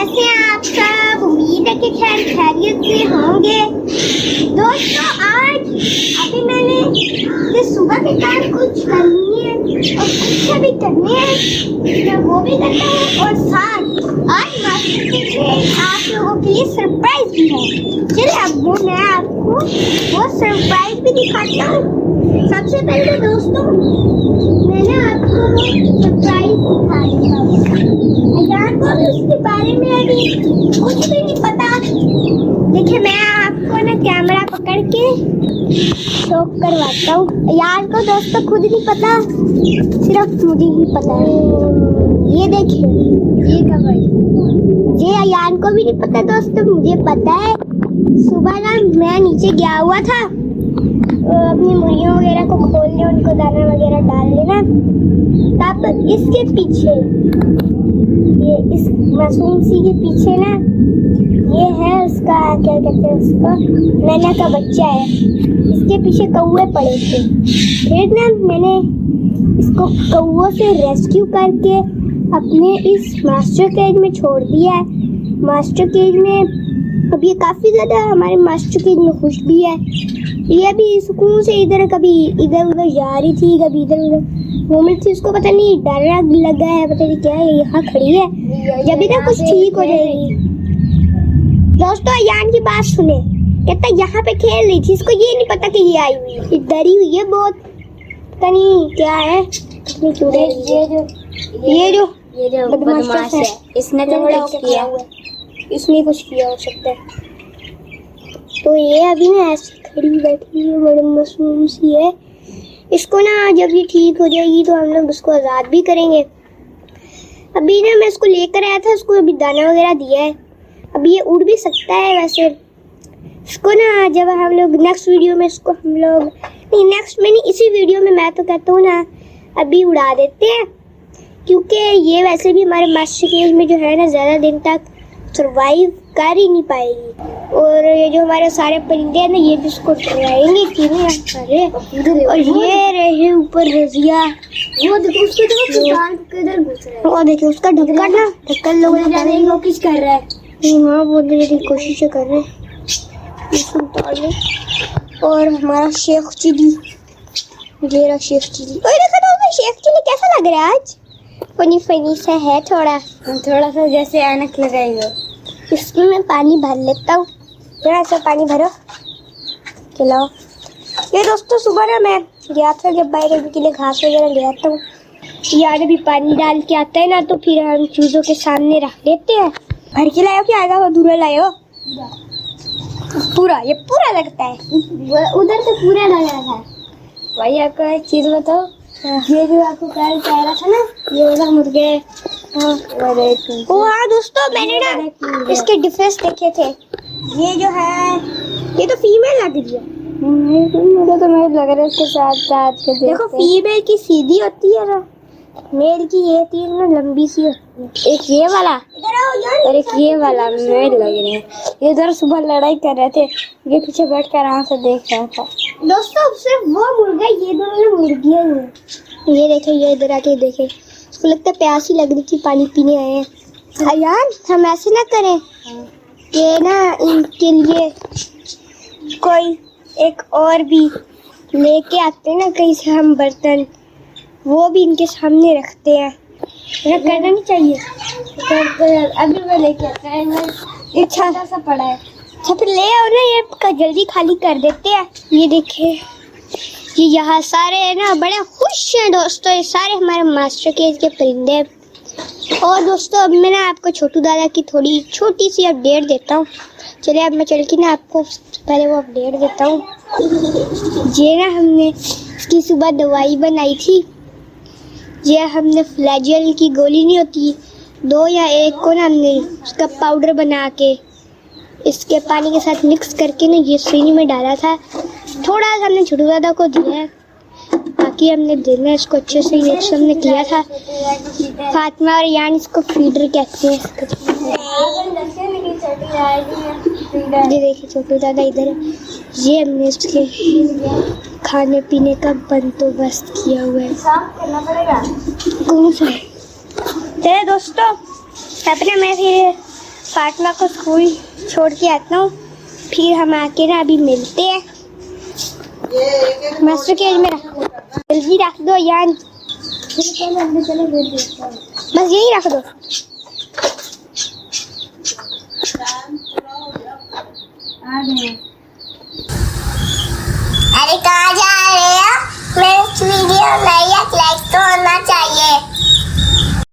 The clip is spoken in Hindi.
कैसे हैं आप सब? उम्मीद है कि खैर खैरियत से होंगे। दोस्तों आज अभी मैंने ये सुबह के टाइम कुछ करनी है और कुछ भी करने हैं, मैं वो भी करता हूँ और साथ आज मार्केट में आप लोगों के लिए सरप्राइज भी है। चलिए अब वो मैं आपको वो सरप्राइज भी दिखाता हूँ। सबसे पहले दोस्तों मैंने आपको वो सरप्राइज दिखा दिया, अयान को भी उसके बारे में अभी कुछ भी नहीं पता। देखिए मैं आपको ना कैमरा पकड़ के शो करवाता हूँ। अयान को दोस्तों खुद नहीं पता, सिर्फ मुझे ही पता है। ये देखिए ये खबर, ये अयान को भी नहीं पता दोस्तों, मुझे पता है। सुबह ना मैं नीचे गया हुआ था अपनी मुर्गियों वगैरह को खोलने, उनको दाना वगैरह डाल लेना, तब इसके पीछे ये इस मासूम सी के पीछे ना ये है उसका क्या कहते हैं उसको नैना का बच्चा है। इसके पीछे कौवे पड़े थे, फिर ना मैंने इसको कौवों से रेस्क्यू करके अपने इस मास्टर केज में छोड़ दिया है। मास्टर केज में अब ये काफ़ी ज़्यादा हमारे मास्टर केज में खुश भी है। ये अभी सुकून से इधर कभी इधर उधर जा रही थी, कभी इधर उधर घूम रही थी। उसको पता नहीं डर लगा है, पता नहीं क्या है, यहाँ खड़ी है, जब इधर कुछ ठीक हो जाएगी। दोस्तों अयान की बात सुने, कहता यहाँ पे खेल रही थी, इसको ये नहीं पता कि ये आई हुई है, डरी हुई है बहुत, पता नहीं क्या है। ये जो बदमाश है, इसने तो कुछ किया हुआ है, इसने कुछ किया हो सकता है। तो ये अभी ना ऐसे खड़ी बैठी है, बड़ी मासूम सी है। इसको ना जब ये ठीक हो जाएगी तो हम लोग उसको आज़ाद भी करेंगे। अभी ना मैं इसको लेकर आया था, उसको अभी दाना वगैरह दिया है, अभी ये उड़ भी सकता है वैसे। इसको ना जब हम लोग नेक्स्ट वीडियो में इसको हम लोग नहीं, नेक्स्ट में नहीं, इसी वीडियो में मैं तो कहता हूँ ना अभी उड़ा देते हैं, क्योंकि ये वैसे भी हमारे मास्टर केज में जो है ना ज़्यादा दिन तक सरवाइव कर ही नहीं पाएगी। और ये जो हमारे सारे परिंदे हैं ना ये भी इसको डराएंगे कि नहीं सारे। और ये रहे ऊपर रजिया, वो देखो उसके किधर घुस रहा है, वो देखिए उसका ढक्कन लोग जाने की कोशिश कर रहा है। हाँ वो मेरी कोशिश कर रहे हैं। और हमारा शेख चिली, ये रहा शेख चिली। और देखो शेख चिली कैसा लग रहा है आज, फनी फनी सा है, थोड़ा सा जैसे ऐनक लगाएगा। इसमें मैं पानी भर लेता हूँ, जरा सा पानी भरो, खिलाओ। ये दोस्तों सुबह ना मैं गया था जब बाहर के लिए घास वगैरह ले आता हूँ, यार अभी पानी डाल के आता है ना, तो फिर हम चूजों के सामने रख देते हैं। भर के लायो क्या आएगा, अधूरा लायो? पूरा, ये पूरा लगता है, उधर से पूरा लग रहा था। भाई आपको एक चीज़ बताओ, ये जो आपको कल कह रहा था ना, ये वाला मुर्गे, हाँ दोस्तों मैंने ना इसके डिफेंस देखे थे। ये जो है ये तो फीमेल लग रही है, मुझे तो मेल लग रहा है इसके साथ के देखो। फीमेल की सीधी होती है ना, मेल की ये तीन ना लंबी सी होती है। एक ये वाला और एक ये वाला मेल लग रहे हैं। ये इधर सुबह लड़ाई कर रहे थे, ये पीछे बैठ कर आराम से देख रहा था। दोस्तों सिर्फ वो मुर्गा, ये दोनों मुर्गियाँ हैं। ये देखे, ये इधर आके देखे, उसको लगता है प्यास ही लग रही थी, पानी पीने आए हैं। अयान हम ऐसे ना करें, ये ना इनके लिए कोई एक और भी लेके आते हैं ना कहीं से हम बर्तन, वो भी इनके सामने रखते हैं। ऐसा करना नहीं चाहिए। अभी वो लेके आते हैं, अच्छा सा पड़ा है। अच्छा फिर ले आओ ना, ये जल्दी खाली कर देते हैं। ये देखिए ये यहाँ सारे है ना बड़े खुश हैं दोस्तों, ये सारे हमारे मास्टर केज के परिंदे। और दोस्तों अब मैं ना आपको छोटू दादा की थोड़ी छोटी सी अपडेट देता हूँ। चलिए अब मैं चल के ना आपको पहले वो अपडेट देता हूँ। ये ना हमने इसकी सुबह दवाई बनाई थी, ये हमने फ्लैजेल की गोली नहीं होती, 2 या 1 को ना हमने उसका पाउडर बना के इसके पानी के साथ मिक्स करके ना ये सिरंज में डाला था। थोड़ा सा हमने छोटू दादा को दिया है, बाकी हमने देना है इसको अच्छे से। ये हमने किया था, फातिमा और यान इसको फीडर कहते हैं। ये देखिए छोटू दादा इधर है, ये हमने इसके खाने पीने का बंदोबस्त किया हुआ है। कौन सा है? चलिए दोस्तों अपने मैं फिर फातिमा को स्कूल छोड़ के आता हूँ, फिर हम आके ना अभी मिलते हैं। मास्टर केज में रखो, जल्दी रख दो यार, बस यही रख दो। आ गए।